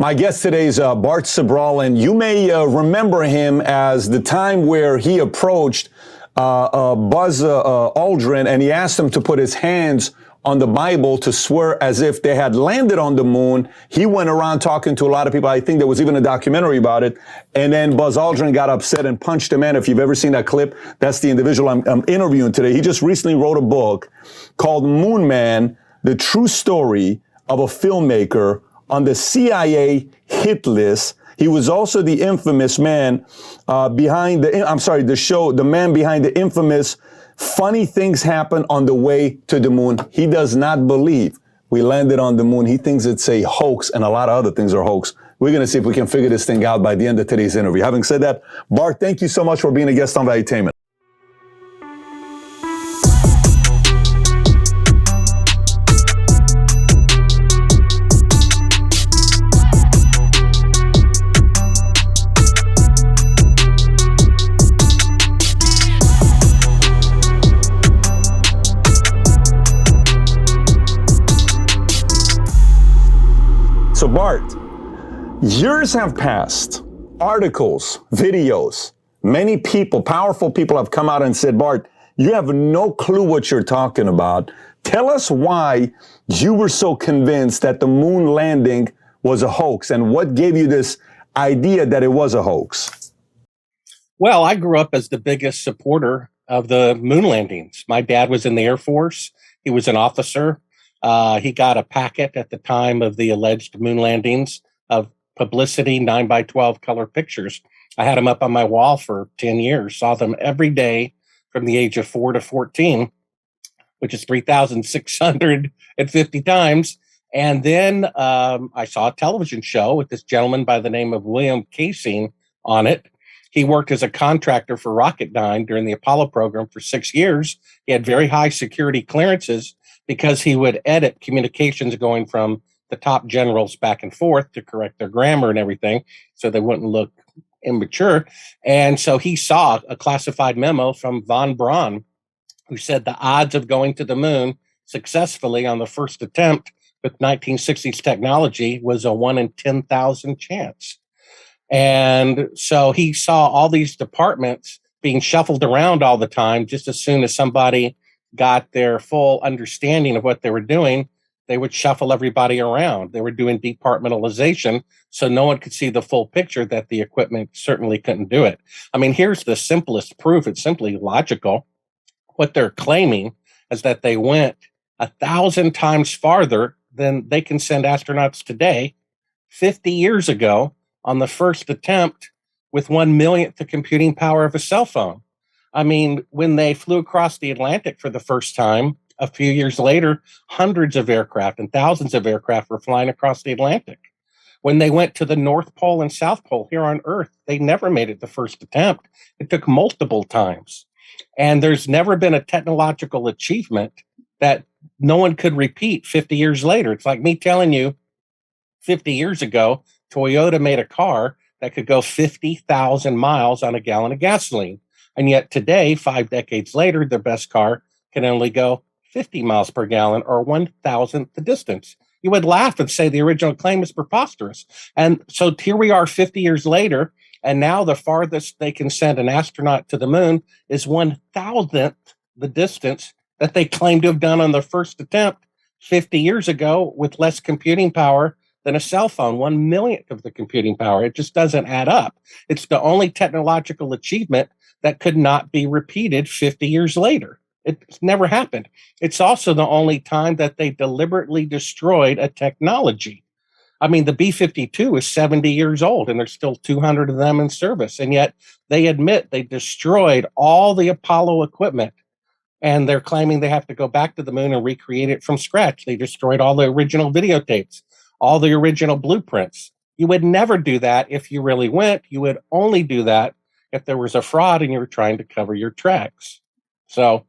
My guest today is Bart Sobral, and you may remember him as the time where he approached Buzz Aldrin, and he asked him to put his hands on the Bible to swear as if they had landed on the moon. He went around talking to a lot of people. I think there was even a documentary about it. And then Buzz Aldrin got upset and punched him in. If you've ever seen that clip, that's the individual I'm interviewing today. He just recently wrote a book called Moon Man, The True Story of a Filmmaker on the CIA hit list. He was also the infamous man behind the man behind the infamous Funny Things Happen on the Way to the Moon. He does not believe we landed on the moon. He thinks it's a hoax, and a lot of other things are hoax. We're going to see if we can figure this thing out by the end of today's interview. Having said that, Bart, thank you so much for being a guest on Valuetainment. So Bart, years have passed, articles, videos, many people, powerful people have come out and said, Bart, you have no clue what you're talking about. Tell us why you were so convinced that the moon landing was a hoax, and what gave you this idea that it was a hoax? Well, I grew up as the biggest supporter of the moon landings. My dad was in the Air Force. He was an officer. He got a packet at the time of the alleged moon landings of publicity 9x12 color pictures. I had them up on my wall for 10 years, saw them every day from the age of 4 to 14, which is 3,650 times. And then I saw a television show with this gentleman by the name of William Casing on it. He worked as a contractor for Rocketdyne during the Apollo program for 6 years. He had very high security clearances because he would edit communications going from the top generals back and forth to correct their grammar and everything so they wouldn't look immature. And so he saw a classified memo from von Braun, who said the odds of going to the moon successfully on the first attempt with 1960s technology was a 1 in 10,000 chance. And so he saw all these departments being shuffled around all the time. Just as soon as somebody got their full understanding of what they were doing, they would shuffle everybody around. They were doing departmentalization, so no one could see the full picture, that the equipment certainly couldn't do it. I mean, here's the simplest proof. It's simply logical. What they're claiming is that they went 1,000 times farther than they can send astronauts today, 50 years ago, on the first attempt with 1/1,000th the computing power of a cell phone. I mean, when they flew across the Atlantic for the first time, a few years later, hundreds of aircraft and thousands of aircraft were flying across the Atlantic. When they went to the North Pole and South Pole here on Earth, they never made it the first attempt. It took multiple times. And there's never been a technological achievement that no one could repeat 50 years later. It's like me telling you 50 years ago, Toyota made a car that could go 50,000 miles on a gallon of gasoline. And yet today, 5 decades later, their best car can only go 50 miles per gallon, or 1,000th the distance. You would laugh and say the original claim is preposterous. And so here we are 50 years later, and now the farthest they can send an astronaut to the moon is 1,000th the distance that they claimed to have done on the first attempt 50 years ago with less computing power than a cell phone, 1/1,000th of the computing power. It just doesn't add up. It's the only technological achievement that could not be repeated 50 years later. It's never happened. It's also the only time that they deliberately destroyed a technology. I mean, the B-52 is 70 years old, and there's still 200 of them in service. And yet they admit they destroyed all the Apollo equipment, and they're claiming they have to go back to the moon and recreate it from scratch. They destroyed all the original videotapes, all the original blueprints. You would never do that if you really went. You would only do that if there was a fraud and you were trying to cover your tracks. So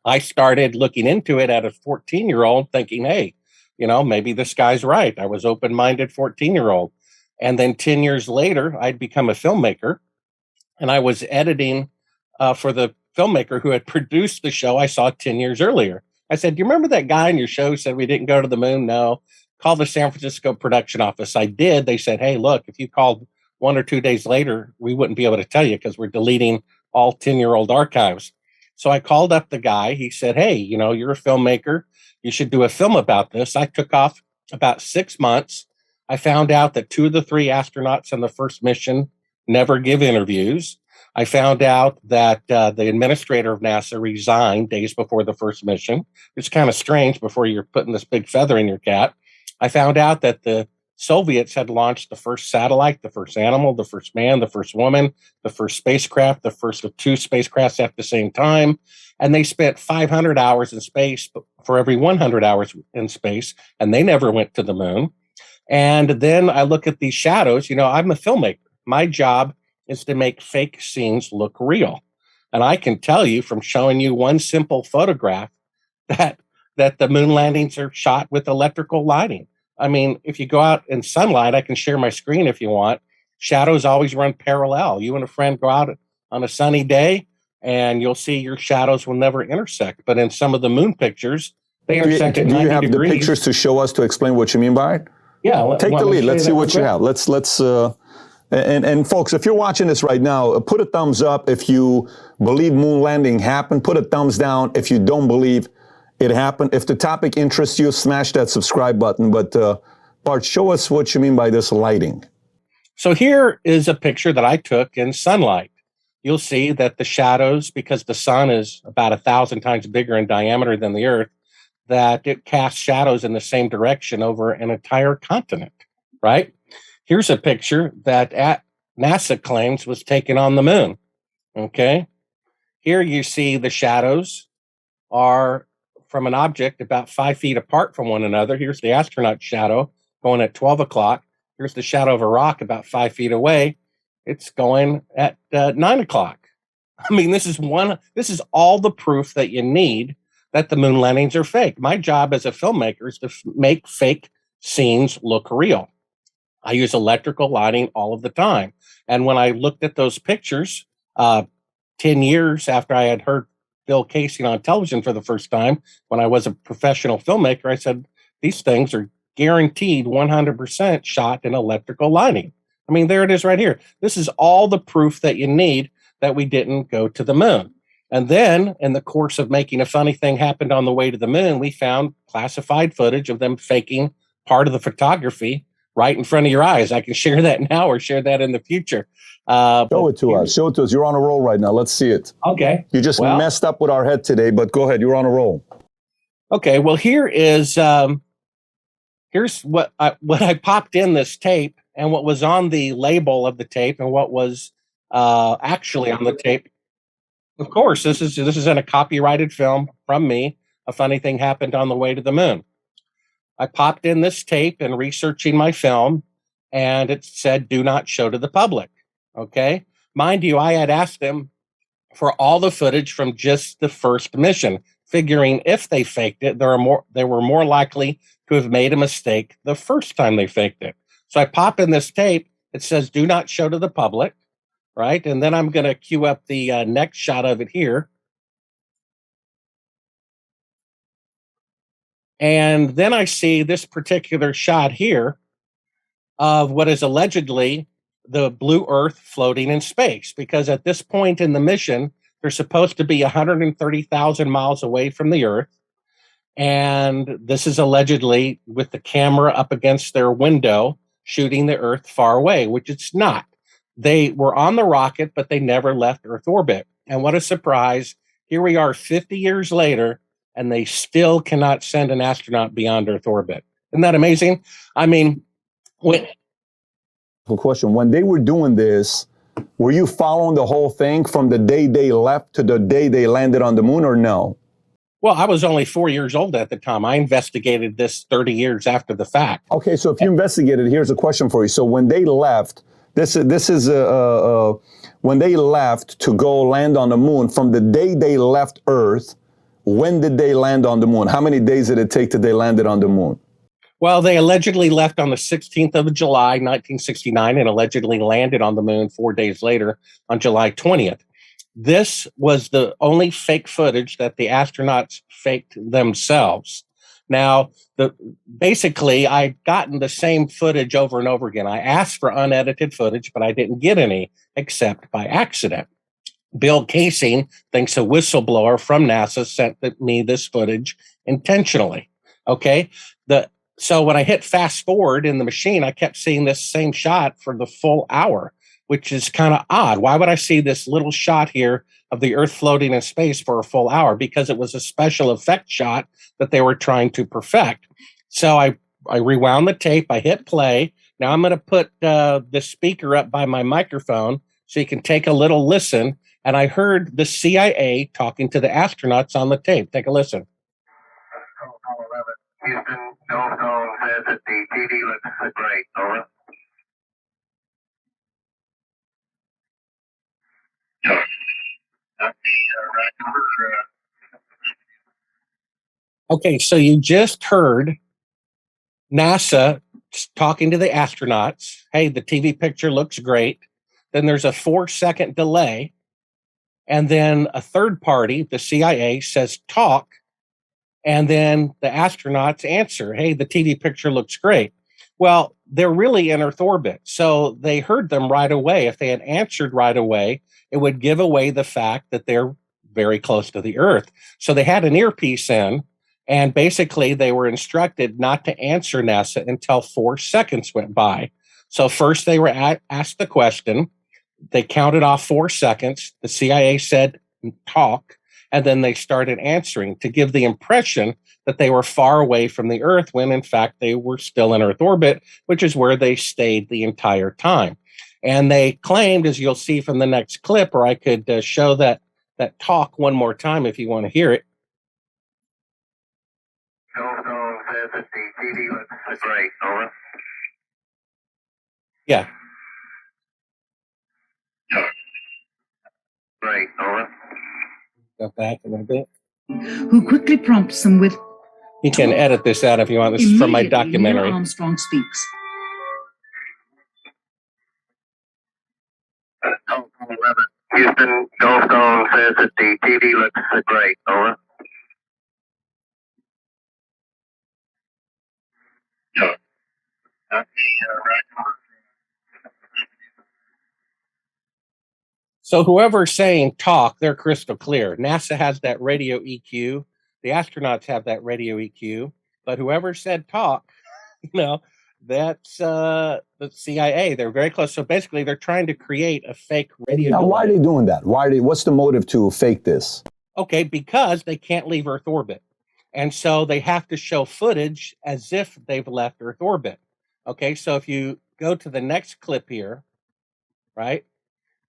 I started looking into it at a 14-year-old thinking, hey, maybe this guy's right. I was open-minded 14-year-old. And then 10 years later, I'd become a filmmaker, and I was editing for the filmmaker who had produced the show I saw 10 years earlier. I said, do you remember that guy in your show who said we didn't go to the moon? No. call the San Francisco production office. I did. They said, hey, look, if you called 1 or 2 days later, we wouldn't be able to tell you because we're deleting all 10-year-old archives. So I called up the guy. He said, hey, you're a filmmaker. You should do a film about this. I took off about 6 months. I found out that 2 of the 3 astronauts on the first mission never give interviews. I found out that the administrator of NASA resigned days before the first mission. It's kind of strange before you're putting this big feather in your cap. I found out that the Soviets had launched the first satellite, the first animal, the first man, the first woman, the first spacecraft, the first of 2 spacecrafts at the same time. And they spent 500 hours in space for every 100 hours in space, and they never went to the moon. And then I look at these shadows. I'm a filmmaker. My job is to make fake scenes look real. And I can tell you from showing you one simple photograph that the moon landings are shot with electrical lighting. I mean, if you go out in sunlight, I can share my screen if you want. Shadows always run parallel. You and a friend go out on a sunny day, and you'll see your shadows will never intersect. But in some of the moon pictures, they intersect at 90 degrees. Do you have the pictures to show us to explain what you mean by it? Yeah. Take the lead. Let's see what you have. Let's and folks, if you're watching this right now, put a thumbs up if you believe moon landing happened. Put a thumbs down if you don't believe it happened. If the topic interests you, smash that subscribe button. But Bart, show us what you mean by this lighting. So here is a picture that I took in sunlight. You'll see that the shadows, because the sun is about 1,000 times bigger in diameter than the Earth, that it casts shadows in the same direction over an entire continent, right? Here's a picture that NASA claims was taken on the moon, okay? Here you see the shadows are from an object about 5 feet apart from one another. Here's the astronaut shadow going at 12 o'clock. Here's the shadow of a rock about 5 feet away. It's going at 9 o'clock. I mean, this is all the proof that you need that the moon landings are fake. My job as a filmmaker is to make fake scenes look real. I use electrical lighting all of the time. And when I looked at those pictures, 10 years after I had heard Bill Casey on television for the first time, when I was a professional filmmaker, I said, these things are guaranteed 100% shot in electrical lighting. I mean, there it is right here. This is all the proof that you need that we didn't go to the moon. And then in the course of making a funny thing happened on the way to the moon, we found classified footage of them faking part of the photography right in front of your eyes. I can share that now or share that in the future. Show it to us. Show it to us. You're on a roll right now. Let's see it. Okay. You just messed up with our head today, but go ahead. You're on a roll. Okay. Well, here's what I popped in this tape and what was on the label of the tape and what was actually on the tape. Of course, this is in a copyrighted film from me. A funny thing happened on the way to the moon. I popped in this tape and researching my film, and it said, do not show to the public. Okay. Mind you, I had asked them for all the footage from just the first mission, figuring if they faked it, they were more likely to have made a mistake the first time they faked it. So I pop in this tape. It says, do not show to the public. Right. And then I'm going to cue up the next shot of it here. And then I see this particular shot here of what is allegedly the blue Earth floating in space, because at this point in the mission, they're supposed to be 130,000 miles away from the Earth. And this is allegedly with the camera up against their window, shooting the Earth far away, which it's not. They were on the rocket, but they never left Earth orbit. And what a surprise. Here we are 50 years later, and they still cannot send an astronaut beyond Earth orbit. Isn't that amazing? I mean, question. When they were doing this, were you following the whole thing from the day they left to the day they landed on the moon, or no? Well, I was only 4 years old at the time. I investigated this 30 years after the fact. Okay, so if you investigated, here's a question for you. So when they left, this is when they left to go land on the moon, from the day they left Earth, when did they land on the moon? How many days did it take till they landed on the moon? Well, they allegedly left on the 16th of July, 1969, and allegedly landed on the moon 4 days later on July 20th. This was the only fake footage that the astronauts faked themselves. Now, basically, I'd gotten the same footage over and over again. I asked for unedited footage, but I didn't get any except by accident. Bill Casing thinks a whistleblower from NASA sent me this footage intentionally. Okay. So when I hit fast forward in the machine, I kept seeing this same shot for the full hour, which is kind of odd. Why would I see this little shot here of the Earth floating in space for a full hour? Because it was a special effect shot that they were trying to perfect. So I rewound the tape, I hit play. Now I'm going to put the speaker up by my microphone so you can take a little listen. And I heard the CIA talking to the astronauts on the tape. Take a listen. Houston, Goldstone says that the TV looks great. Over. Okay, so you just heard NASA talking to the astronauts. Hey, the TV picture looks great. Then there's a 4-second delay. And then a third party, the CIA, says talk. And then the astronauts answer, hey, the TV picture looks great. Well, they're really in Earth orbit. So they heard them right away. If they had answered right away, it would give away the fact that they're very close to the Earth. So they had an earpiece in, and basically they were instructed not to answer NASA until 4 seconds went by. So first they were asked the question. They counted off 4 seconds. The CIA said, talk. And then they started answering to give the impression that they were far away from the Earth when, in fact, they were still in Earth orbit, which is where they stayed the entire time. And they claimed, as you'll see from the next clip, or I could show that talk one more time if you want to hear it. Goldstone says that the TV looks great. Over. Yeah. Great. Over. Go back a little bit. Who quickly prompts them with, You can edit this out if you want. This is from my immediately documentary. Neil Armstrong speaks. Houston, Goldstone says that the TV looks great. Over. So whoever's saying talk, they're crystal clear. NASA has that radio EQ. The astronauts have that radio EQ. But whoever said talk, that's the CIA. They're very close. So basically, they're trying to create a fake radio. Now, why are they doing that? What's the motive to fake this? Okay, because they can't leave Earth orbit. And so they have to show footage as if they've left Earth orbit. Okay, so if you go to the next clip here, right?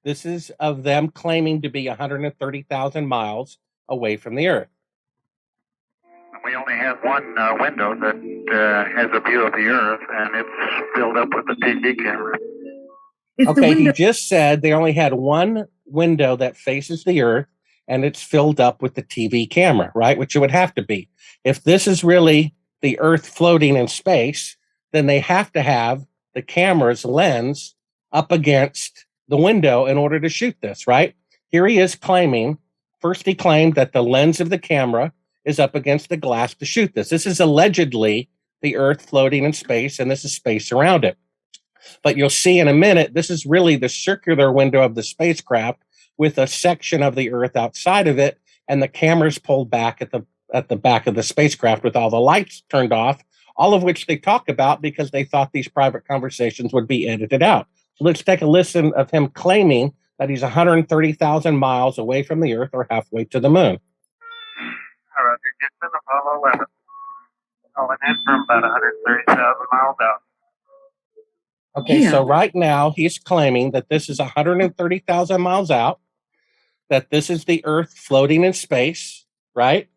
This is of them claiming to be 130,000 miles away from the Earth. We only have one window that has a view of the Earth, and it's filled up with the TV camera. Okay, he just said they only had one window that faces the Earth, and it's filled up with the TV camera, right? Which it would have to be. If this is really the Earth floating in space, then they have to have the camera's lens up against the window in order to shoot this, right? Here he is claiming, first he claimed that the lens of the camera is up against the glass to shoot this. This is allegedly the Earth floating in space, and this is space around it. But you'll see in a minute, this is really the circular window of the spacecraft with a section of the Earth outside of it, and the camera's pulled back at the back of the spacecraft with all the lights turned off, all of which they talk about because they thought these private conversations would be edited out. So let's take a listen of him claiming that he's 130,000 miles away from the Earth or halfway to the moon. Roger, Houston, Apollo 11. Calling in from about 130,000 miles out. Okay, Yeah. so right now he's claiming that this is 130,000 miles out, that this is the Earth floating in space, right?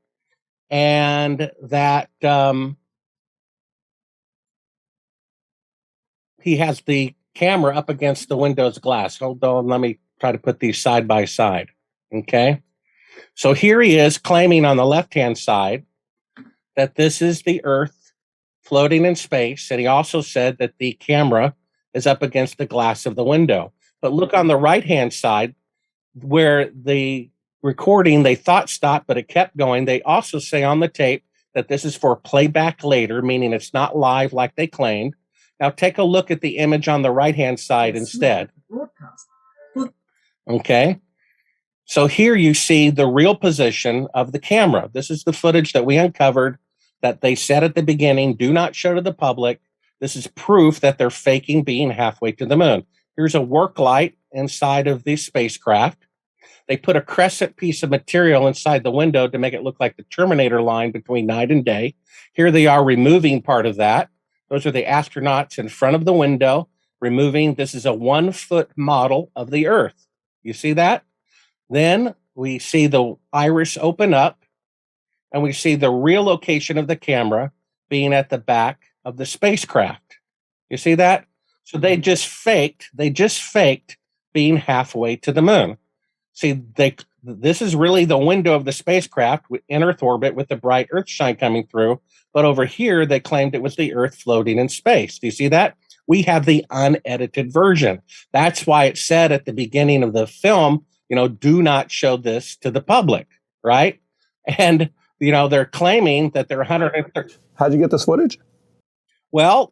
And that he has the camera up against the window's glass. Hold on, let me try to put these side by side. Okay. So here he is claiming on the left-hand side that this is the Earth floating in space. And he also said that the camera is up against the glass of the window. But look on the right-hand side where the recording they thought stopped, but it kept going. They also say on the tape that this is for playback later, meaning it's not live like they claimed. Now take a look at the image on the right-hand side instead. Okay. So here you see the real position of the camera. This is the footage that we uncovered that they said at the beginning, do not show to the public. This is proof that they're faking being halfway to the moon. Here's a work light inside of the spacecraft. They put a crescent piece of material inside the window to make it look like the Terminator line between night and day. Here they are removing part of that. Those are the astronauts in front of the window removing. This is a 1 foot model of the Earth. You see that? Then we see the iris open up and we see the real location of the camera being at the back of the spacecraft. You see that? So they just faked being halfway to the moon. See, this is really the window of the spacecraft in Earth orbit with the bright Earth shine coming through. But over here, they claimed it was the Earth floating in space. Do you see that? We have the unedited version. That's why it said at the beginning of the film, do not show this to the public, right? And, they're claiming that they're 130. How'd you get this footage? Well,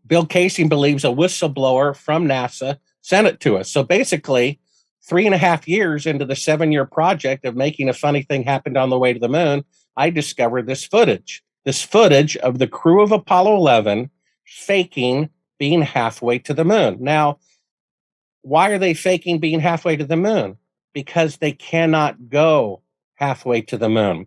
Bill Casey believes a whistleblower from NASA sent it to us. So basically, 3.5 years into the 7-year project of making a funny thing happen on the way to the moon, I discovered this footage of the crew of Apollo 11 faking being halfway to the moon. Now, why are they faking being halfway to the moon? Because they cannot go halfway to the moon.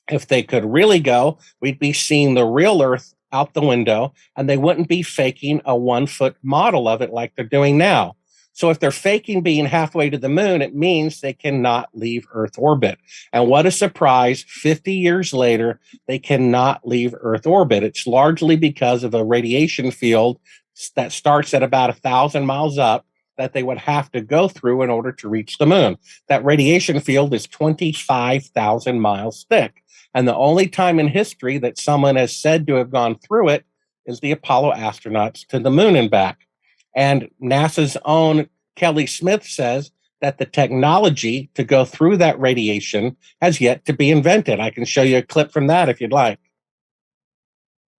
If they could really go, we'd be seeing the real Earth out the window, and they wouldn't be faking a 1 foot model of it like they're doing now. So if they're faking being halfway to the moon, it means they cannot leave Earth orbit. And what a surprise, 50 years later, they cannot leave Earth orbit. It's largely because of a radiation field that starts at about 1,000 miles up that they would have to go through in order to reach the moon. That radiation field is 25,000 miles thick. And the only time in history that someone has said to have gone through it is the Apollo astronauts to the moon and back. And NASA's own Kelly Smith says that the technology to go through that radiation has yet to be invented. I can show you a clip from that if you'd like.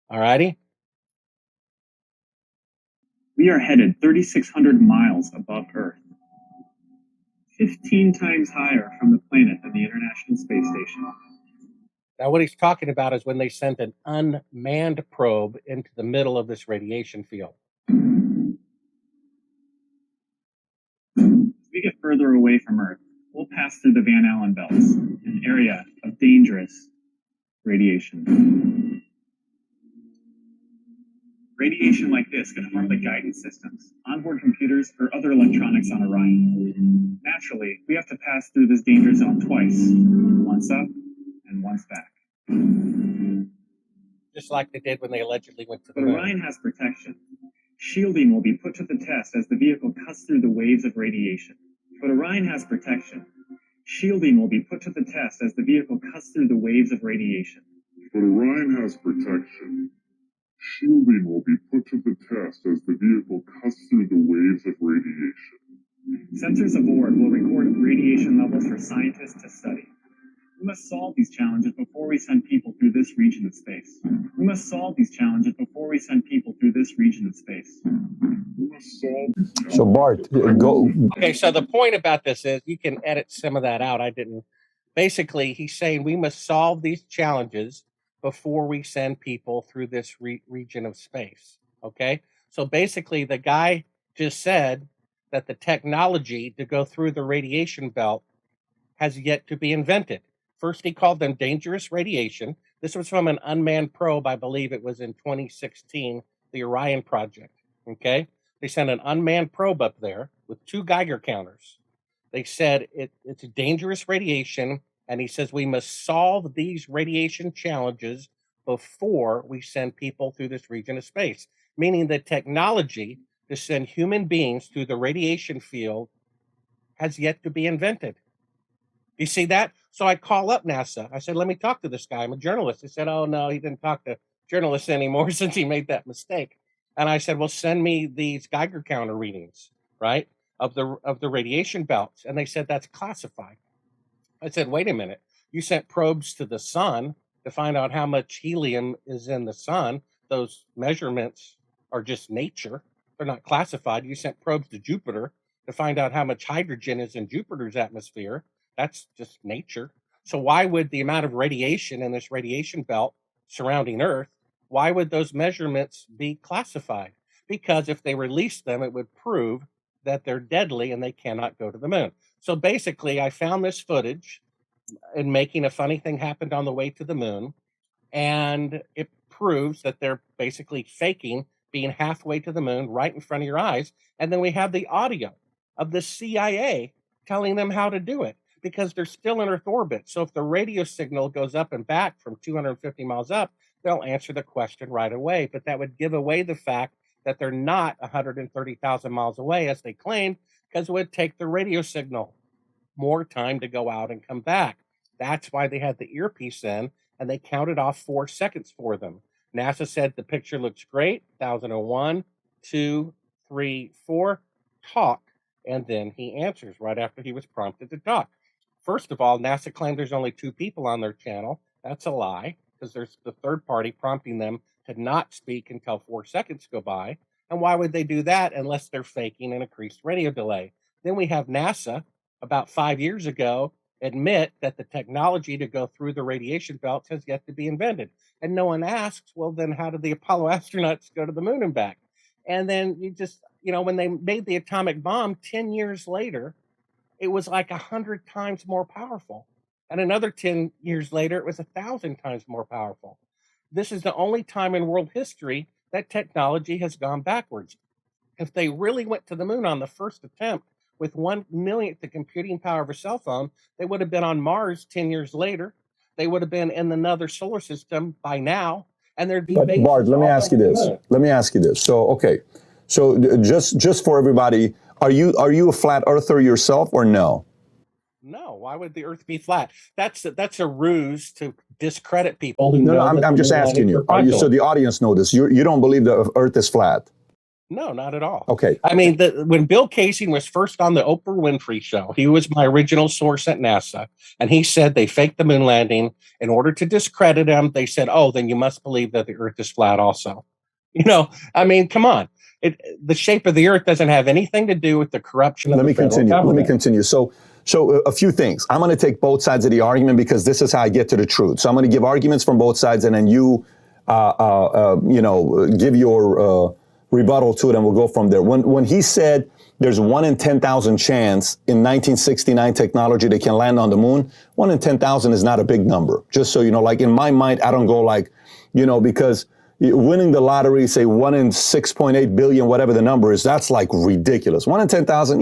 All righty. We are headed 3,600 miles above Earth, 15 times higher from the planet than the International Space Station. Now, what he's talking about is when they sent an unmanned probe into the middle of this radiation field. As we get further away from Earth, we'll pass through the Van Allen belts, an area of dangerous radiation. Radiation like this can harm the guidance systems, onboard computers, or other electronics on Orion. Naturally, we have to pass through this danger zone twice, once up and once back. Just like they did when they allegedly went to the But moon. Orion has protection. Shielding will be put to the test as the vehicle cuts through the waves of radiation. But Orion has protection. Shielding will be put to the test as the vehicle cuts through the waves of radiation. But Orion has protection. Shielding will be put to the test as the vehicle cuts through the waves of radiation. Sensors aboard will record radiation levels for scientists to study. We must solve these challenges before we send people through this region of space. We must solve these challenges before we send people through this region of space. We must solve these challenges. So Bart, go. Okay, so the point about this is you can edit some of that out. I didn't. Basically, he's saying we must solve these challenges before we send people through this region of space. Okay, so basically, the guy just said that the technology to go through the radiation belt has yet to be invented. First, he called them dangerous radiation. This was from an unmanned probe, I believe it was in 2016, the Orion project. Okay, they sent an unmanned probe up there with 2 Geiger counters. They said it's a dangerous radiation, and he says we must solve these radiation challenges before we send people through this region of space, meaning the technology to send human beings through the radiation field has yet to be invented. You see that? So I call up NASA. I said, let me talk to this guy. I'm a journalist. He said, oh, no, he didn't talk to journalists anymore since he made that mistake. And I said, well, send me these Geiger counter readings, right, of the radiation belts. And they said, that's classified. I said, wait a minute. You sent probes to the sun to find out how much helium is in the sun. Those measurements are just nature. They're not classified. You sent probes to Jupiter to find out how much hydrogen is in Jupiter's atmosphere. That's just nature. So why would the amount of radiation in this radiation belt surrounding Earth, why would those measurements be classified? Because if they released them, it would prove that they're deadly and they cannot go to the moon. So basically, I found this footage and making a funny thing happened on the way to the moon. And it proves that they're basically faking being halfway to the moon right in front of your eyes. And then we have the audio of the CIA telling them how to do it because they're still in Earth orbit. So if the radio signal goes up and back from 250 miles up, they'll answer the question right away. But that would give away the fact that they're not 130,000 miles away, as they claim, because it would take the radio signal more time to go out and come back. That's why they had the earpiece in, and they counted off 4 seconds for them. NASA said the picture looks great. 1001, 2, 3, 4, talk. And then he answers right after he was prompted to talk. First of all, NASA claimed there's only 2 people on their channel. That's a lie, because there's the third party prompting them to not speak until 4 seconds go by. And why would they do that unless they're faking an increased radio delay? Then we have NASA, about 5 years ago, admit that the technology to go through the radiation belts has yet to be invented. And no one asks, well, then how did the Apollo astronauts go to the moon and back? And then when they made the atomic bomb 10 years later, it was like 100 times more powerful. And another 10 years later, it was 1,000 times more powerful. This is the only time in world history that technology has gone backwards. If they really went to the moon on the first attempt with 1/1,000,000th the computing power of a cell phone, they would have been on Mars 10 years later. They would have been in another solar system by now. And there'd be But Bart, let me ask you this. So, okay. So just for everybody, are you a flat earther yourself or no? No, why would the Earth be flat? That's a ruse to discredit people. No, I'm just asking you. So the audience know this. You don't believe the Earth is flat? No, not at all. Okay. I mean, when Bill Casey was first on the Oprah Winfrey Show, he was my original source at NASA, and he said they faked the moon landing. In order to discredit him, they said, "Oh, then you must believe that the Earth is flat also." I mean, come on. The shape of the Earth doesn't have anything to do with the corruption of the federal government. Let me continue. So a few things. I'm going to take both sides of the argument because this is how I get to the truth. So I'm going to give arguments from both sides, and then you give your rebuttal to it, and we'll go from there. When he said there's 1 in 10,000 chance in 1969 technology that can land on the moon, 1 in 10,000 is not a big number. Just so you know, like in my mind, I don't go like, because winning the lottery, say 1 in 6.8 billion, whatever the number is, that's like ridiculous. 1 in 10,000,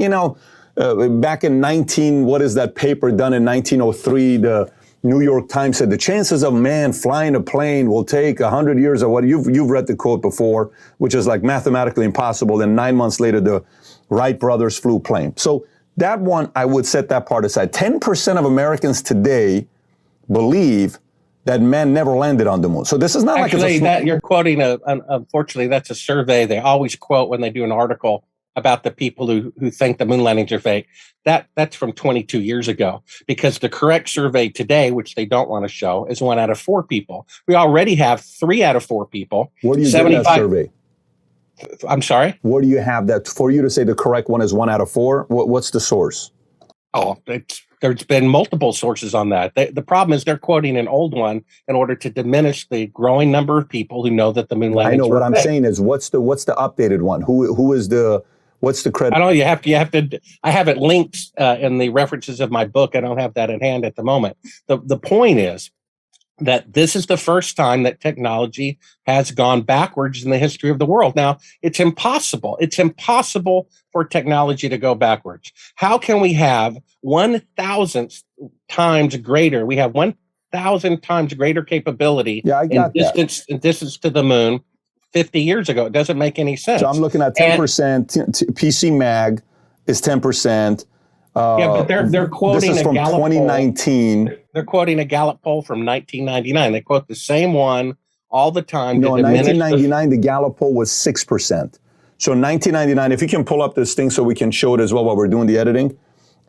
back in what is that paper done in 1903, the New York Times said the chances of man flying a plane will take 100 years or what. You've read the quote before, which is like mathematically impossible. Then 9 months later, the Wright brothers flew plane. So that one, I would set that part aside. 10% of Americans today believe that man never landed on the moon. So this is not actually that you're quoting. Unfortunately, that's a survey they always quote when they do an article about the people who think the moon landings are fake. That's from 22 years ago, because the correct survey today, which they don't want to show, is 1 out of 4 people. We already have 3 out of 4 people. Where do you get that survey? I'm sorry? Where do you have that for you to say the correct one is 1 out of 4? What's the source? Oh, there's been multiple sources on that. The problem is they're quoting an old one in order to diminish the growing number of people who know that the moon landings I know. What I'm fake. saying is, what's the updated one? Who is the what's the credit? I don't know. You have to. I have it linked in the references of my book. I don't have that at hand at the moment. The point is that this is the first time that technology has gone backwards in the history of the world. Now, it's impossible. It's impossible for technology to go backwards. How can we have 1,000th times greater? We have 1,000 times greater capability in distance to the moon 50 years ago. It doesn't make any sense. So I'm looking at 10%. PC Mag is 10%. Yeah, but they're quoting this is from 2019. Poll. They're quoting a Gallup poll from 1999. They quote the same one all the time. No, in 1999, the Gallup poll was 6%. So in 1999, if you can pull up this thing so we can show it as well while we're doing the editing.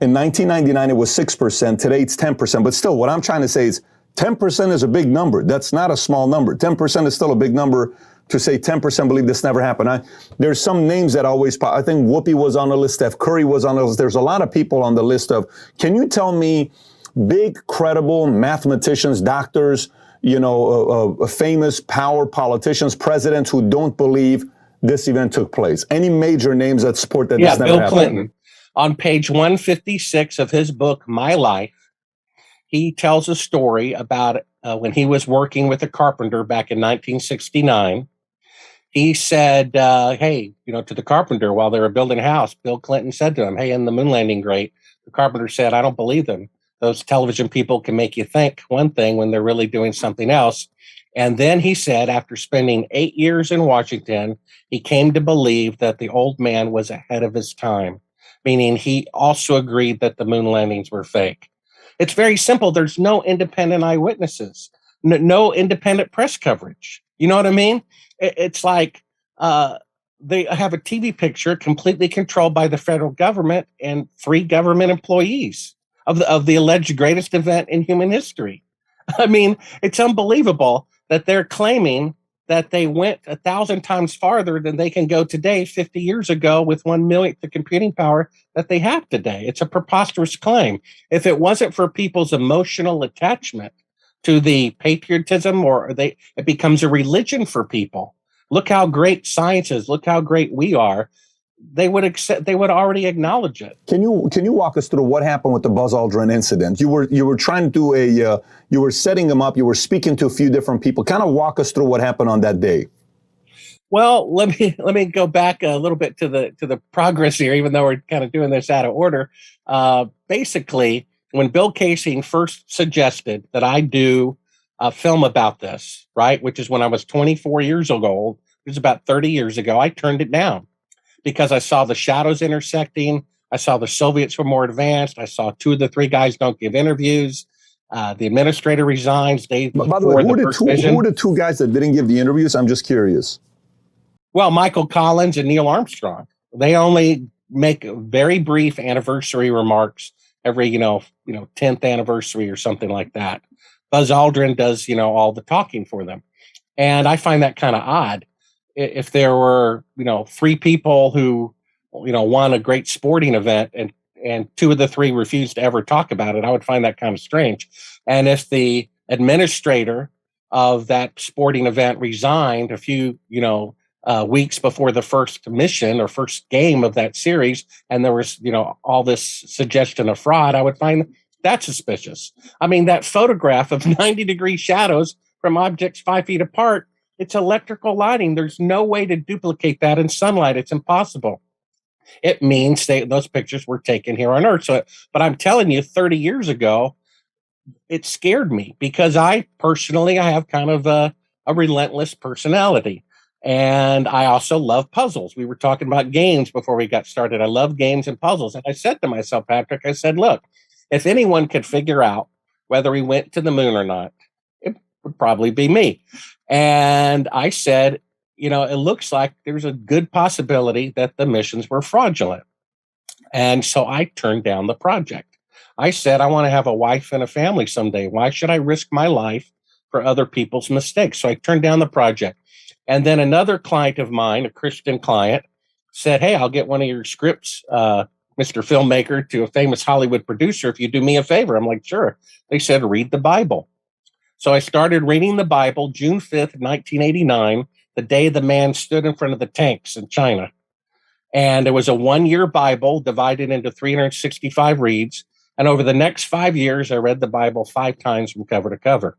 In 1999, it was 6%. Today, it's 10%. But still, what I'm trying to say is 10% is a big number. That's not a small number. 10% is still a big number to say 10% believe this never happened. There's some names that always pop. I think Whoopi was on the list. Steph Curry was on the list. There's a lot of people on the list of, can you tell me big, credible mathematicians, doctors, famous power politicians, presidents who don't believe this event took place? Any major names that support that this never Bill happened? Clinton. On page 156 of his book, My Life, he tells a story about when he was working with a carpenter back in 1969. He said, hey, to the carpenter while they were building a house, Bill Clinton said to him, hey, in the moon landing great. The carpenter said, I don't believe them. Those television people can make you think one thing when they're really doing something else. And then he said, after spending 8 years in Washington, he came to believe that the old man was ahead of his time, meaning he also agreed that the moon landings were fake. It's very simple. There's no independent eyewitnesses, no independent press coverage. You know what I mean? It's like they have a TV picture completely controlled by the federal government and 3 government employees of the alleged greatest event in human history. I mean, it's unbelievable that they're claiming that they went 1,000 times farther than they can go today 50 years ago with 1/1,000,000th the computing power that they have today. It's a preposterous claim. If it wasn't for people's emotional attachment to the patriotism, it becomes a religion for people. Look how great science is. Look how great we are. They would already acknowledge it. Can you walk us through what happened with the Buzz Aldrin incident? You were trying to do you were setting them up. You were speaking to a few different people. Kind of walk us through what happened on that day. Well, let me go back a little bit to the progress here, even though we're kind of doing this out of order. Basically, when Bill Kaysing first suggested that I do a film about this, right, which is when I was 24 years old, it was about 30 years ago, I turned it down because I saw the shadows intersecting. I saw the Soviets were more advanced. I saw 2 of the 3 guys don't give interviews. The administrator resigns. By the way, who were the 2 guys that didn't give the interviews? I'm just curious. Well, Michael Collins and Neil Armstrong. They only make very brief anniversary remarks every, 10th anniversary or something like that. Buzz Aldrin does, all the talking for them. And I find that kind of odd. If there were, 3 people who, won a great sporting event and 2 of the 3 refused to ever talk about it, I would find that kind of strange. And if the administrator of that sporting event resigned a few, weeks before the first mission or first game of that series, and there was, all this suggestion of fraud, I would find that suspicious. I mean, that photograph of 90-degree shadows from objects 5 feet apart, it's electrical lighting. There's no way to duplicate that in sunlight. It's impossible. It means those pictures were taken here on Earth. So, but I'm telling you, 30 years ago, it scared me because I have kind of a relentless personality. And I also love puzzles. We were talking about games before we got started. I love games and puzzles. And I said to myself, Patrick, look, if anyone could figure out whether we went to the moon or not, it would probably be me. And I said, it looks like there's a good possibility that the missions were fraudulent. And so I turned down the project. I said, I want to have a wife and a family someday. Why should I risk my life for other people's mistakes? So I turned down the project. And then another client of mine, a Christian client, said, hey, I'll get one of your scripts, Mr. Filmmaker, to a famous Hollywood producer if you do me a favor. I'm like, sure. They said, read the Bible. So I started reading the Bible June 5th, 1989, the day the man stood in front of the tanks in China. And it was a 1-year Bible divided into 365 reads. And over the next 5 years, I read the Bible 5 times from cover to cover.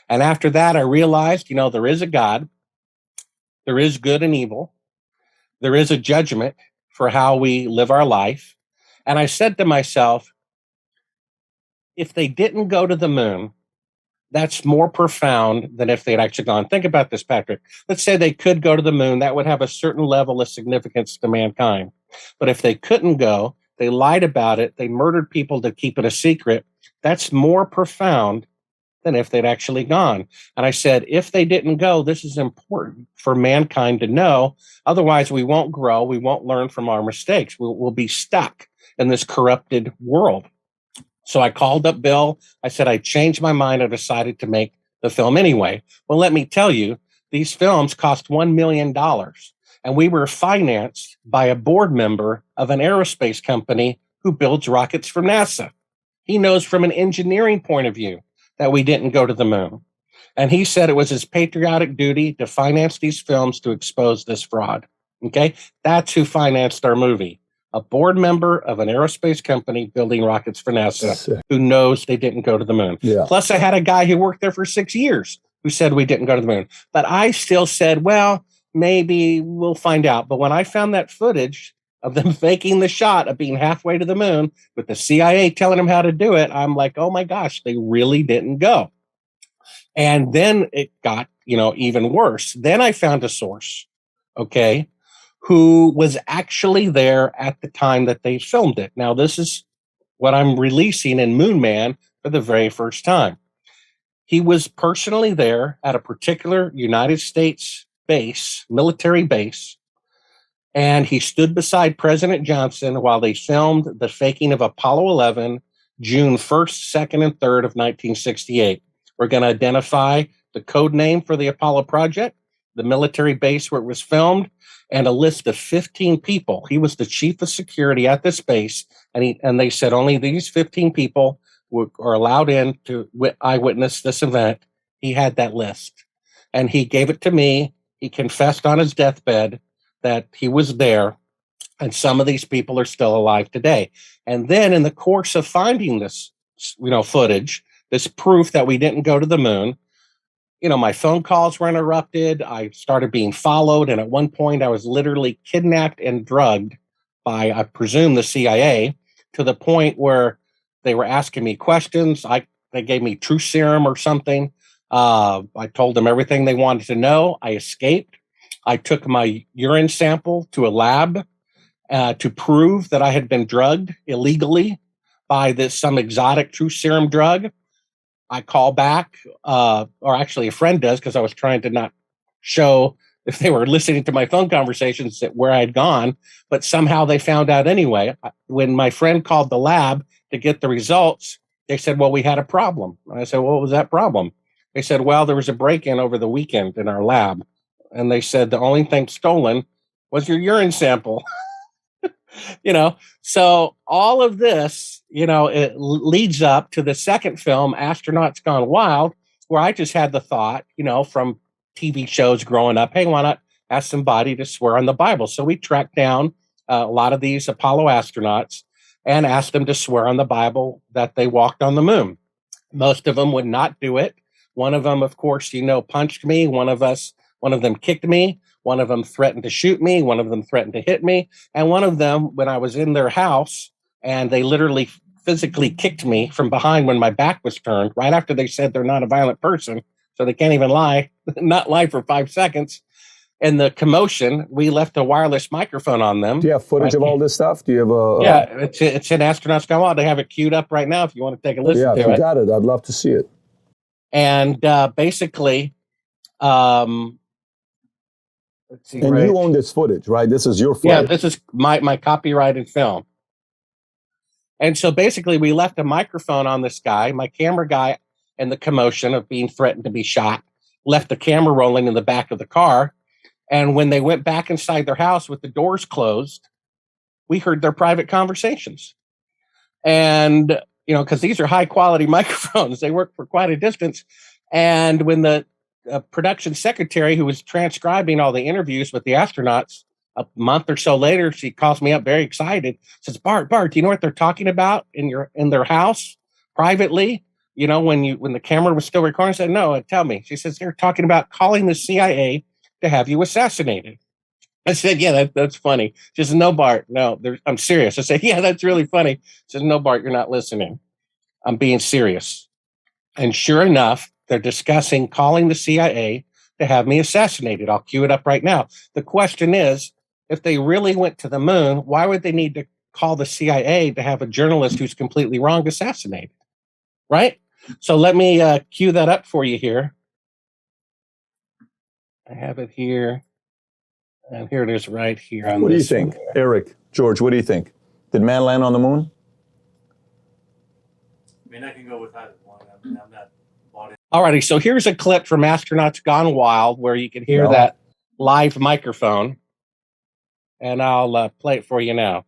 And after that, I realized, there is a God. There is good and evil. There is a judgment for how we live our life. And I said to myself, if they didn't go to the moon, that's more profound than if they'd actually gone. Think about this, Patrick. Let's say they could go to the moon. That would have a certain level of significance to mankind. But if they couldn't go, they lied about it. They murdered people to keep it a secret. That's more profound than if they'd actually gone. And I said, if they didn't go, this is important for mankind to know. Otherwise, we won't grow. We won't learn from our mistakes. We'll be stuck in this corrupted world. So I called up Bill. I said, I changed my mind. I decided to make the film anyway. Well, let me tell you, these films cost $1 million. And we were financed by a board member of an aerospace company who builds rockets for NASA. He knows from an engineering point of view that we didn't go to the moon. And he said it was his patriotic duty to finance these films to expose this fraud. Okay. That's who financed our movie. A board member of an aerospace company building rockets for NASA who knows they didn't go to the moon. Yeah. Plus, I had a guy who worked there for 6 years who said we didn't go to the moon. But I still said, well, maybe we'll find out. But when I found that footage of them faking the shot of being halfway to the moon with the CIA telling them how to do it, I'm like, oh my gosh, they really didn't go. And then it got, even worse. Then I found a source, okay, who was actually there at the time that they filmed it. Now, this is what I'm releasing in Moon Man for the very first time. He was personally there at a particular United States base, military base, and he stood beside President Johnson while they filmed the faking of Apollo 11, June 1st, 2nd, and 3rd of 1968. We're going to identify the code name for the Apollo project, the military base where it was filmed, and a list of 15 people. He was the chief of security at this base, and they said only these 15 people are allowed in to eyewitness this event. He had that list, and he gave it to me. He confessed on his deathbed that he was there, and some of these people are still alive today. And then in the course of finding this, footage, this proof that we didn't go to the moon, my phone calls were interrupted. I started being followed. And at one point I was literally kidnapped and drugged by, I presume, the CIA, to the point where they were asking me questions. They gave me truth serum or something. I told them everything they wanted to know. I escaped. I took my urine sample to a lab to prove that I had been drugged illegally by some exotic truth serum drug. I call back, or actually a friend does, because I was trying to not show if they were listening to my phone conversations where I'd gone, but somehow they found out anyway. When my friend called the lab to get the results, they said, well, we had a problem. And I said, well, what was that problem? They said, well, there was a break-in over the weekend in our lab. And they said the only thing stolen was your urine sample. So all of this, it leads up to the second film, Astronauts Gone Wild, where I just had the thought, from TV shows growing up, hey, why not ask somebody to swear on the Bible? So we tracked down a lot of these Apollo astronauts and asked them to swear on the Bible that they walked on the moon. Most of them would not do it. One of them, of course, punched me. One of them kicked me. One of them threatened to shoot me. One of them threatened to hit me. And one of them, when I was in their house, and they literally physically kicked me from behind when my back was turned, right after they said they're not a violent person, so they can't even not lie for 5 seconds. In the commotion, we left a wireless microphone on them. Do you have footage of all this stuff? Do you have Yeah, it's in Astronauts Gone Wild. They have it queued up right now if you want to take a listen to it. Yeah, if you got it, I'd love to see it. And basically, let's see. And you own this footage, right? This is your footage. Yeah, this is my copyrighted film. And so basically we left a microphone on this guy, my camera guy, in the commotion of being threatened to be shot, left the camera rolling in the back of the car. And when they went back inside their house with the doors closed, we heard their private conversations. And, because these are high quality microphones, they work for quite a distance. And when the production secretary who was transcribing all the interviews with the astronauts, a month or so later, she calls me up very excited, says, Bart, do you know what they're talking about in their house privately? When the camera was still recording? I said, no, tell me. She says, they're talking about calling the CIA to have you assassinated. I said, yeah, that's funny. She says, no, Bart, no, I'm serious. I said, yeah, that's really funny. She says, no, Bart, you're not listening. I'm being serious. And sure enough, they're discussing calling the CIA to have me assassinated. I'll cue it up right now. The question is, if they really went to the moon, why would they need to call the CIA to have a journalist who's completely wrong assassinated? Right? So let me cue that up for you here. I have it here. And here it is right here. What do you think, Eric, George, what do you think? Did man land on the moon? mean, I can go with either one. I mean, I'm not bought in. Alrighty, so here's a clip from Astronauts Gone Wild where you can hear No. that live microphone, and I'll play it for you now.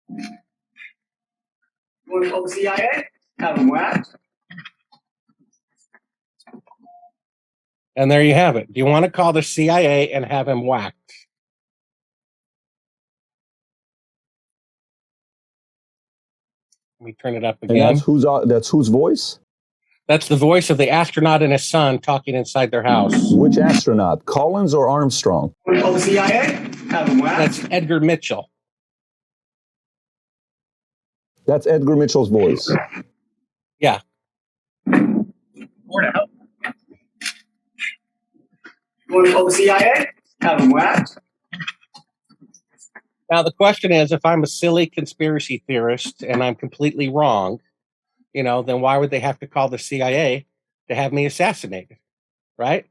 You want to call the CIA? Have them whacked. And there you have it. Do you want to call the CIA and have him whacked? Let me turn it up And again. that's whose voice? That's the voice of the astronaut and his son talking inside their house. Which astronaut? Collins or Armstrong? You want to call the CIA? Have them whacked. That's Edgar Mitchell. That's Edgar Mitchell's voice. Yeah. Where to help? You want to call the CIA? Have them whacked. Now, the question is, if I'm a silly conspiracy theorist and I'm completely wrong, then why would they have to call the CIA to have me assassinated, right?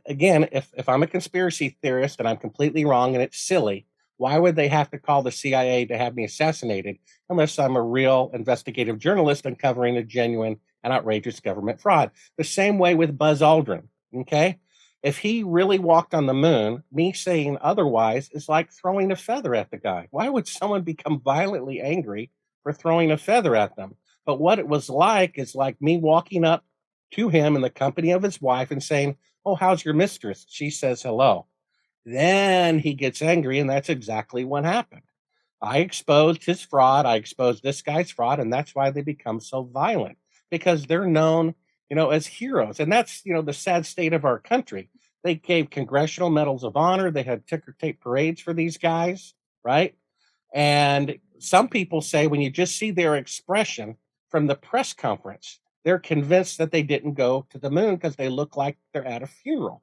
Again, if I'm a conspiracy theorist and I'm completely wrong and it's silly, why would they have to call the CIA to have me assassinated unless I'm a real investigative journalist uncovering a genuine and outrageous government fraud? The same way with Buzz Aldrin, okay? If he really walked on the moon, me saying otherwise is like throwing a feather at the guy. Why would someone become violently angry for throwing a feather at them? But what it was like is like me walking up to him in the company of his wife and saying, "Oh, how's your mistress?" She says, "Hello." Then he gets angry, and that's exactly what happened. I exposed his fraud. I exposed this guy's fraud, and that's why they become so violent, because they're known, as heroes. And that's, the sad state of our country. They gave congressional medals of honor. They had ticker tape parades for these guys, right? And some people say when you just see their expression from the press conference, they're convinced that they didn't go to the moon because they look like they're at a funeral.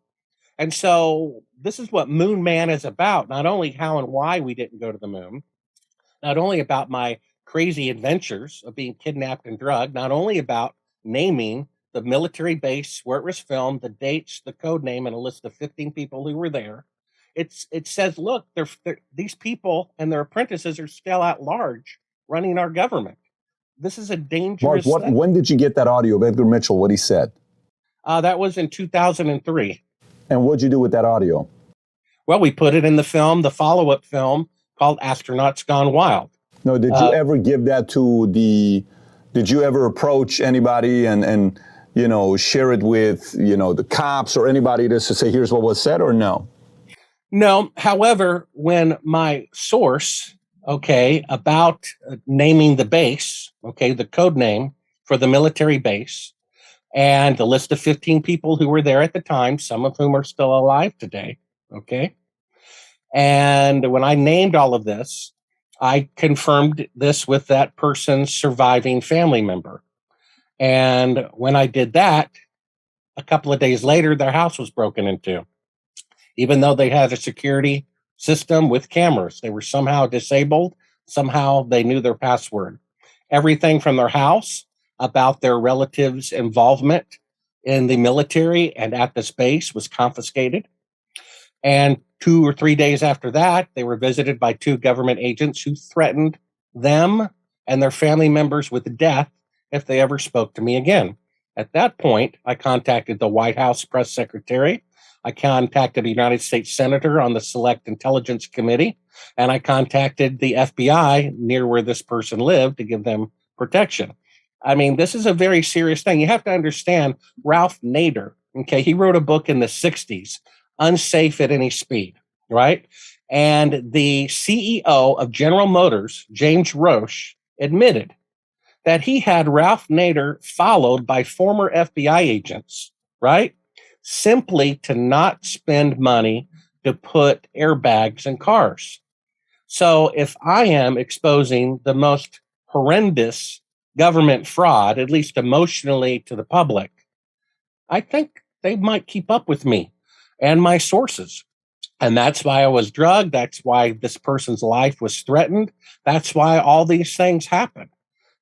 And so this is what Moon Man is about. Not only how and why we didn't go to the moon, not only about my crazy adventures of being kidnapped and drugged, not only about naming the military base where it was filmed, the dates, the code name, and a list of 15 people who were there. It says, look, these people and their apprentices are still at large running our government. This is a dangerous Mark, thing. when did you get that audio of Edgar Mitchell, what he said? That was in 2003. And what'd you do with that audio? Well, we put it in the film, the follow-up film called Astronauts Gone Wild. No, did you ever give that did you ever approach anybody and share it with, the cops or anybody just to say, here's what was said, or no? No. However, when my source, about naming the base, the code name for the military base, and the list of 15 people who were there at the time, some of whom are still alive today, And when I named all of this, I confirmed this with that person's surviving family member. And when I did that, a couple of days later, their house was broken into. Even though they had a security system with cameras, they were somehow disabled. Somehow they knew their password. Everything from their house about their relatives' involvement in the military and at this base was confiscated. And 2 or 3 days after that, they were visited by 2 government agents who threatened them and their family members with death if they ever spoke to me again. At that point, I contacted the White House press secretary. I contacted a United States senator on the Select Intelligence Committee, and I contacted the FBI near where this person lived to give them protection. I mean, this is a very serious thing. You have to understand Ralph Nader, he wrote a book in the 60s, Unsafe at Any Speed, right? And the CEO of General Motors, James Roche, admitted that he had Ralph Nader followed by former FBI agents, right? Simply to not spend money to put airbags in cars. So if I am exposing the most horrendous government fraud, at least emotionally to the public, I think they might keep up with me and my sources. And that's why I was drugged. That's why this person's life was threatened. That's why all these things happened.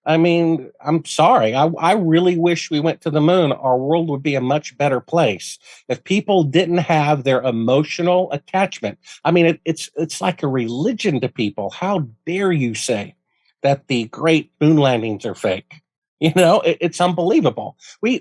I mean, I'm sorry. I really wish we went to the moon. Our world would be a much better place if people didn't have their emotional attachment. I mean, it's like a religion to people. How dare you say that the great moon landings are fake. It's unbelievable.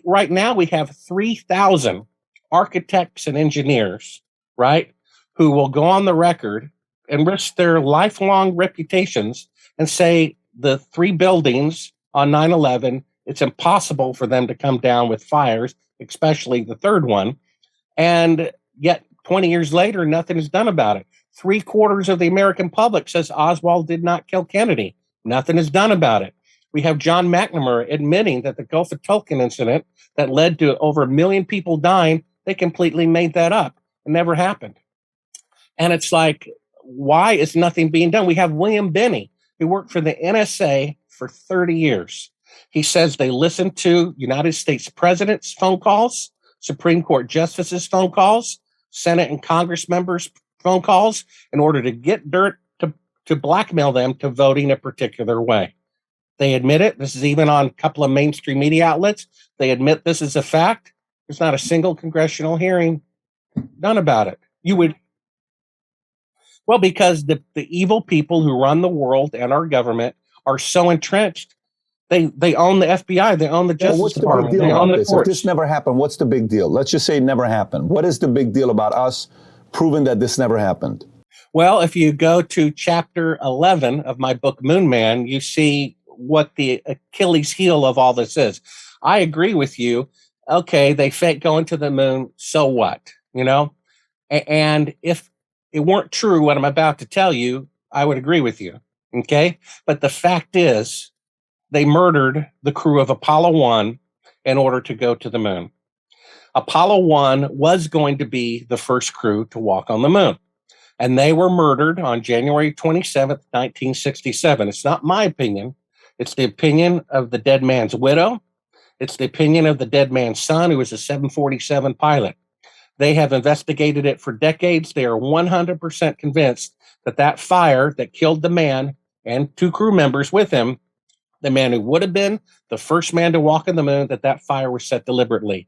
Right now we have 3,000 architects and engineers, right, who will go on the record and risk their lifelong reputations and say the 3 buildings on 9/11, it's impossible for them to come down with fires, especially the 3rd one. And yet 20 years later, nothing is done about it. 3/4 of the American public says Oswald did not kill Kennedy. Nothing is done about it. We have John McNamara admitting that the Gulf of Tonkin incident that led to over 1 million people dying, they completely made that up. It never happened. And it's like, why is nothing being done? We have William Binney, who worked for the NSA for 30 years. He says they listened to United States president's phone calls, Supreme Court justices' phone calls, Senate and Congress members' phone calls in order to get dirt to blackmail them to voting a particular way. They admit it. This is even on a couple of mainstream media outlets. They admit this is a fact. There's not a single congressional hearing done about it. Well, because the evil people who run the world and our government are so entrenched. They own the FBI. They own the Justice Department. What's the big deal they own about the this? courts. If this never happened, what's the big deal? Let's just say it never happened. What is the big deal about us proving that this never happened? Well, if you go to chapter 11 of my book, Moon Man, you see what the Achilles heel of all this is. I agree with you. Okay, they fake going to the moon. So what? And if it weren't true, what I'm about to tell you, I would agree with you. Okay. But the fact is, they murdered the crew of Apollo 1 in order to go to the moon. Apollo 1 was going to be the first crew to walk on the moon. And they were murdered on January 27th, 1967. It's not my opinion. It's the opinion of the dead man's widow. It's the opinion of the dead man's son, who was a 747 pilot. They have investigated it for decades. They are 100% convinced that fire that killed the man and 2 crew members with him, the man who would have been the first man to walk on the moon, that fire was set deliberately.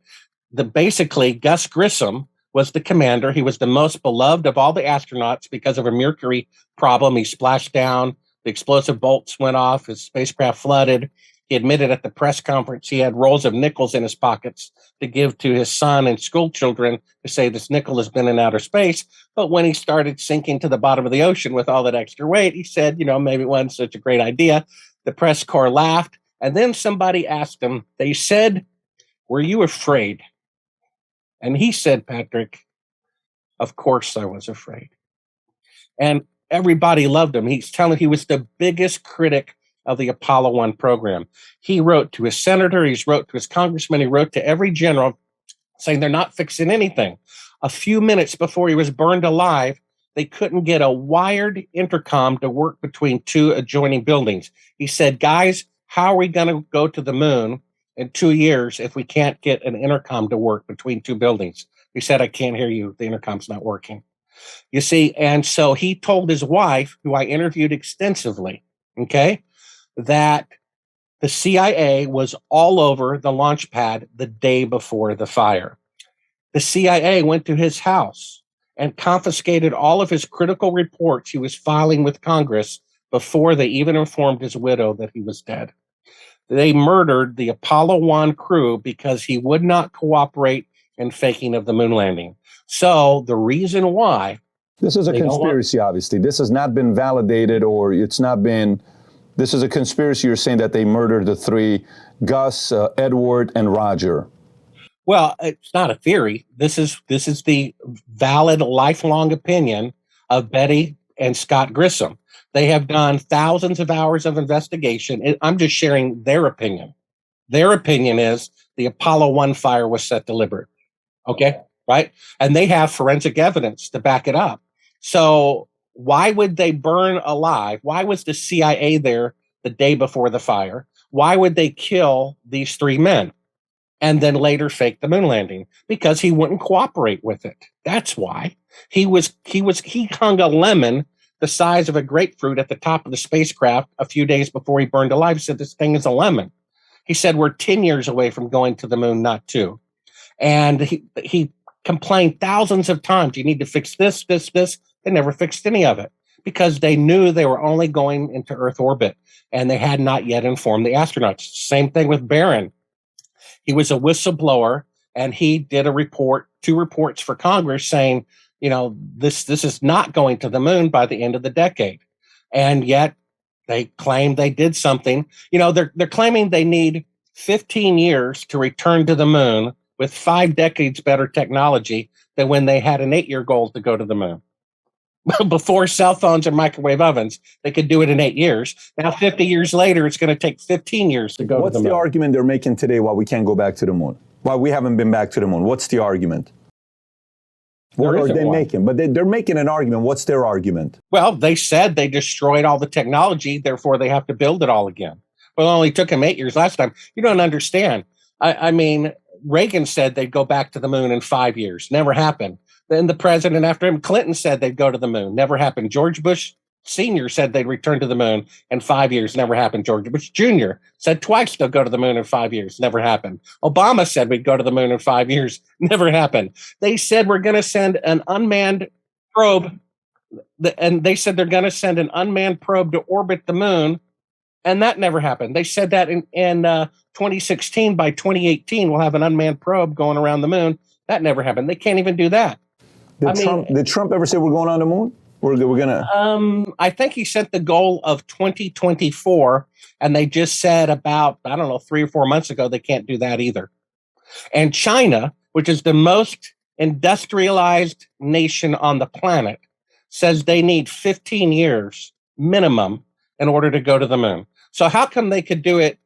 Basically, Gus Grissom was the commander. He was the most beloved of all the astronauts because of a mercury problem. He splashed down, the explosive bolts went off, his spacecraft flooded. He admitted at the press conference he had rolls of nickels in his pockets to give to his son and school children to say this nickel has been in outer space. But when he started sinking to the bottom of the ocean with all that extra weight, he said, maybe it wasn't such a great idea. The press corps laughed. And then somebody asked him, they said, "Were you afraid?" And he said, Patrick, "Of course I was afraid." And everybody loved him. He was the biggest critic of the Apollo 1 program. He wrote to his senator, he wrote to his congressman, he wrote to every general saying they're not fixing anything. A few minutes before he was burned alive, they couldn't get a wired intercom to work between 2 adjoining buildings. He said, "Guys, how are we going to go to the moon in 2 years if we can't get an intercom to work between 2 buildings?" He said, "I can't hear you. The intercom's not working." You see, and so he told his wife, who I interviewed extensively, okay, that the CIA was all over the launch pad the day before the fire. The CIA went to his house and confiscated all of his critical reports he was filing with Congress before they even informed his widow that he was dead. They murdered the Apollo 1 crew because he would not cooperate in faking of the moon landing. So the reason why... This is a conspiracy, obviously. This has not been validated, or it's not been... This is a conspiracy. You're saying that they murdered the 3, Gus, Edward, and Roger. Well, it's not a theory. This is the valid, lifelong opinion of Betty and Scott Grissom. They have done thousands of hours of investigation. I'm just sharing their opinion. Their opinion is the Apollo 1 fire was set deliberate. Okay, right? And they have forensic evidence to back it up. So why would they burn alive? Why was the CIA there the day before the fire? Why would they kill these 3 men and then later fake the moon landing? Because he wouldn't cooperate with it. That's why. He hung a lemon the size of a grapefruit at the top of the spacecraft a few days before he burned alive. He said, "This thing is a lemon." He said, "We're 10 years away from going to the moon, not 2. And he complained thousands of times, "You need to fix this, this, this." They never fixed any of it because they knew they were only going into Earth orbit and they had not yet informed the astronauts. Same thing with Barron. He was a whistleblower and he did a report, 2 reports for Congress saying, you know, this is not going to the moon by the end of the decade. And yet they claim they did something. You know, they're claiming they need 15 years to return to the moon with 5 decades better technology than when they had an 8-year goal to go to the moon. Before cell phones and microwave ovens, they could do it in 8 years. Now, 50 years later, it's going to take 15 years to go to the moon. What's the argument they're making today why we can't go back to the moon? Why we haven't been back to the moon? What's the argument? What are they making? But they're making an argument. What's their argument? Well, they said they destroyed all the technology, therefore they have to build it all again. Well, it only took them 8 years last time. You don't understand. I mean, Reagan said they'd go back to the moon in 5 years. Never happened. Then the president after him, Clinton, said they'd go to the moon. Never happened. George Bush Sr. said they'd return to the moon in 5 years. Never happened. George Bush Jr. said twice they'll go to the moon in 5 years. Never happened. Obama said we'd go to the moon in 5 years. Never happened. They said we're going to send an unmanned probe, and they said they're going to send an unmanned probe to orbit the moon, and that never happened. They said that in 2016, by 2018, we'll have an unmanned probe going around the moon. That never happened. They can't even do that. Did Trump ever say we're going on the moon? We're gonna. I think he set the goal of 2024, and they just said about, I don't know, 3 or 4 months ago they can't do that either. And China, which is the most industrialized nation on the planet, says they need 15 years minimum in order to go to the moon. So how come they could do it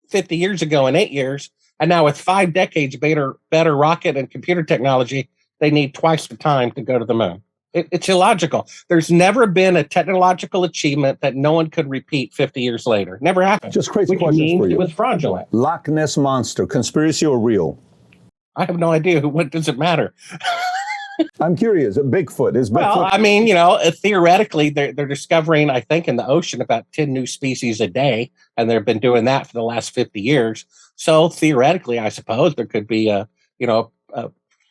50 years ago in 8 years, and now with 5 decades better rocket and computer technology, they need twice the time to go to the moon? It's illogical. There's never been a technological achievement that no one could repeat 50 years later. Never happened. Just crazy questions for you. It was fraudulent. Loch Ness Monster, conspiracy or real? I have no idea. What does it matter? I'm curious. Bigfoot is Bigfoot. Well, I mean, you know, theoretically, they're discovering, I think, in the ocean about 10 new species a day, and they've been doing that for the last 50 years. So theoretically, I suppose there could be a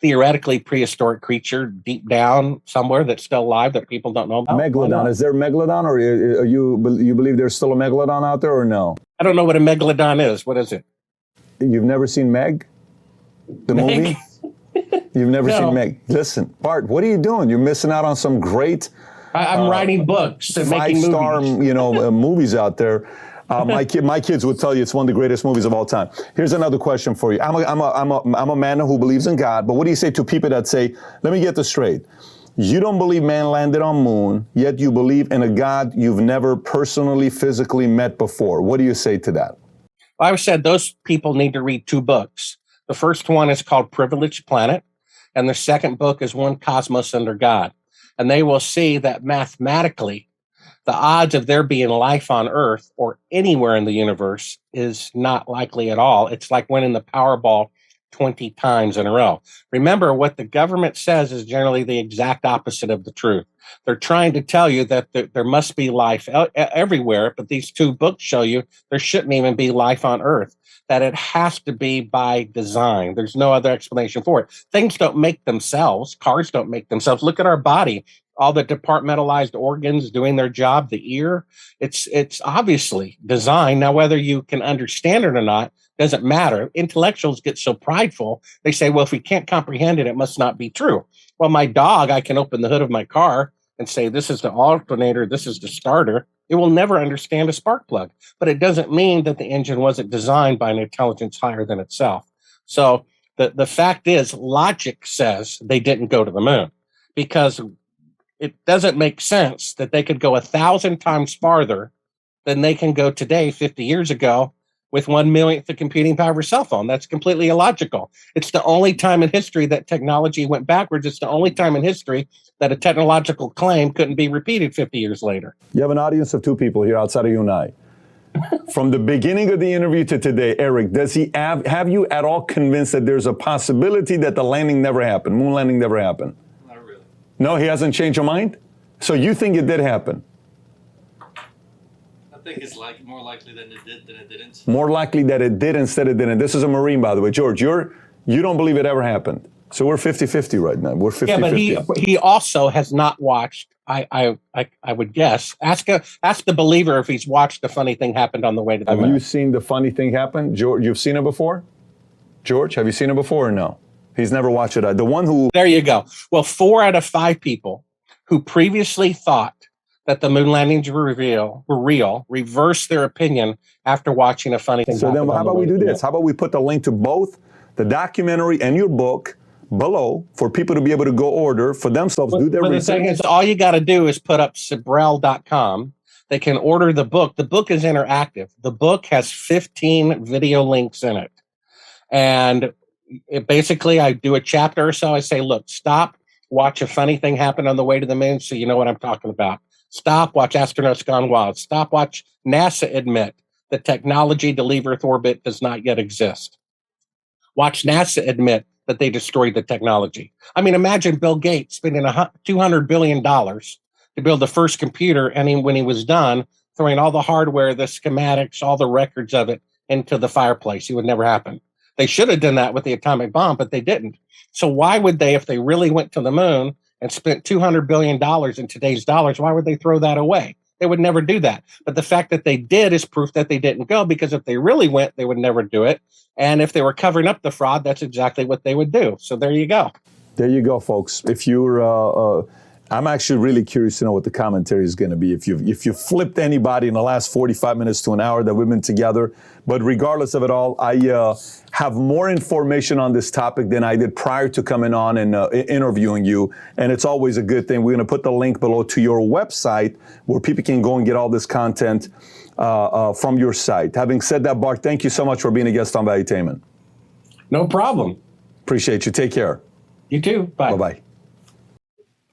theoretically prehistoric creature deep down somewhere that's still alive that people don't know about. Megalodon. Is there a megalodon, or you believe there's still a megalodon out there, or no? I don't know what a megalodon is. What is it? You've never seen Meg? The movie? You've never seen Meg? Listen, Bart, what are you doing? You're missing out on some great... I'm writing books and making movies. 5-star, movies out there. My kids would tell you it's one of the greatest movies of all time. Here's another question for you. I'm a man who believes in God, but what do you say to people that say, let me get this straight. You don't believe man landed on moon, yet you believe in a God you've never personally, physically met before. What do you say to that? Well, I said those people need to read 2 books. The first one is called Privileged Planet, and the second book is One Cosmos Under God. And they will see that mathematically, the odds of there being life on Earth or anywhere in the universe is not likely at all. It's like winning the Powerball 20 times in a row. Remember, what the government says is generally the exact opposite of the truth. They're trying to tell you that there must be life everywhere, but these 2 books show you there shouldn't even be life on Earth, that it has to be by design. There's no other explanation for it. Things don't make themselves. Cars don't make themselves. Look at our body. All the departmentalized organs doing their job, the ear, it's obviously designed. Now, whether you can understand it or not doesn't matter. Intellectuals get so prideful. They say, well, if we can't comprehend it, it must not be true. Well, my dog, I can open the hood of my car and say, this is the alternator, this is the starter. It will never understand a spark plug, but it doesn't mean that the engine wasn't designed by an intelligence higher than itself. So the fact is, logic says they didn't go to the moon, because it doesn't make sense that they could go 1,000 times farther than they can go today, 50 years ago, with 1/millionth the computing power of a cell phone. That's completely illogical. It's the only time in history that technology went backwards. It's the only time in history that a technological claim couldn't be repeated 50 years later. You have an audience of 2 people here outside of you and I. From the beginning of the interview to today, Eric, does he have you at all convinced that there's a possibility that the landing never happened, moon landing never happened? Not really. No, he hasn't changed your mind? So you think it did happen? I think it's more likely than it did than it didn't. More likely that it did instead it didn't. This is a Marine, by the way. George, you don't believe it ever happened. So we're 50-50 right now. We're 50-50. Yeah, but he also has not watched. I would guess. Ask the believer if he's watched The Funny Thing Happened on the Way to the Have Moon. you seen The Funny Thing Happen? George, you've seen it before? George, have you seen it before or no? He's never watched it. The one who... There you go. Well, 4 out of 5 people who previously thought that the moon landings were real, reversed their opinion after watching A Funny Thing So Happened then how on the about Way we to do the this? Moon. How about we put the link to both the documentary and your book below for people to be able to go order for themselves, do their But the research. thing is, all you got to do is put up Sibrel.com. They can order the book. The book is interactive. The book has 15 video links in it. And basically, I do a chapter or so. I say, look, stop, watch A Funny Thing Happen on the Way to the Moon so you know what I'm talking about. Stop, watch Astronauts Gone Wild. Stop, watch NASA admit that technology to leave Earth orbit does not yet exist. Watch NASA admit that they destroyed the technology. I mean, imagine Bill Gates spending $200 billion to build the first computer, and when he was done, throwing all the hardware, the schematics, all the records of it into the fireplace. It would never happen. They should have done that with the atomic bomb, but they didn't. So why would they, if they really went to the moon and spent $200 billion in today's dollars, why would they throw that away? They would never do that. But the fact that they did is proof that they didn't go, because if they really went, they would never do it. And if they were covering up the fraud, that's exactly what they would do. So there you go. There you go, folks. If you're, I'm actually really curious to know what the commentary is going to be. If you flipped anybody in the last 45 minutes to an hour that we've been together, but regardless of it all, I have more information on this topic than I did prior to coming on and interviewing you, and it's always a good thing. We're going to put the link below to your website where people can go and get all this content from your site. Having said that, Bart, thank you so much for being a guest on Valuetainment. No problem. Appreciate you. Take care. You too. Bye. Bye-bye.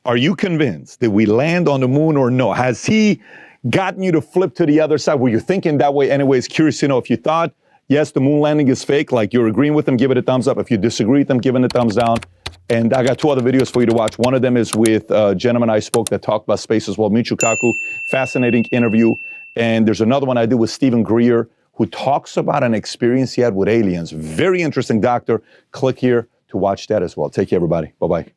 Are you convinced that we land on the moon or no? Has he gotten you to flip to the other side? Were you thinking that way anyways? Curious to know if you thought, yes, the moon landing is fake, like you're agreeing with him, give it a thumbs up. If you disagree with him, give it a thumbs down. And I got 2 other videos for you to watch. One of them is with a gentleman I spoke that talked about space as well, Michio Kaku. Fascinating interview. And there's another one I did with Stephen Greer, who talks about an experience he had with aliens. Very interesting doctor. Click here to watch that as well. Take care, everybody. Bye-bye.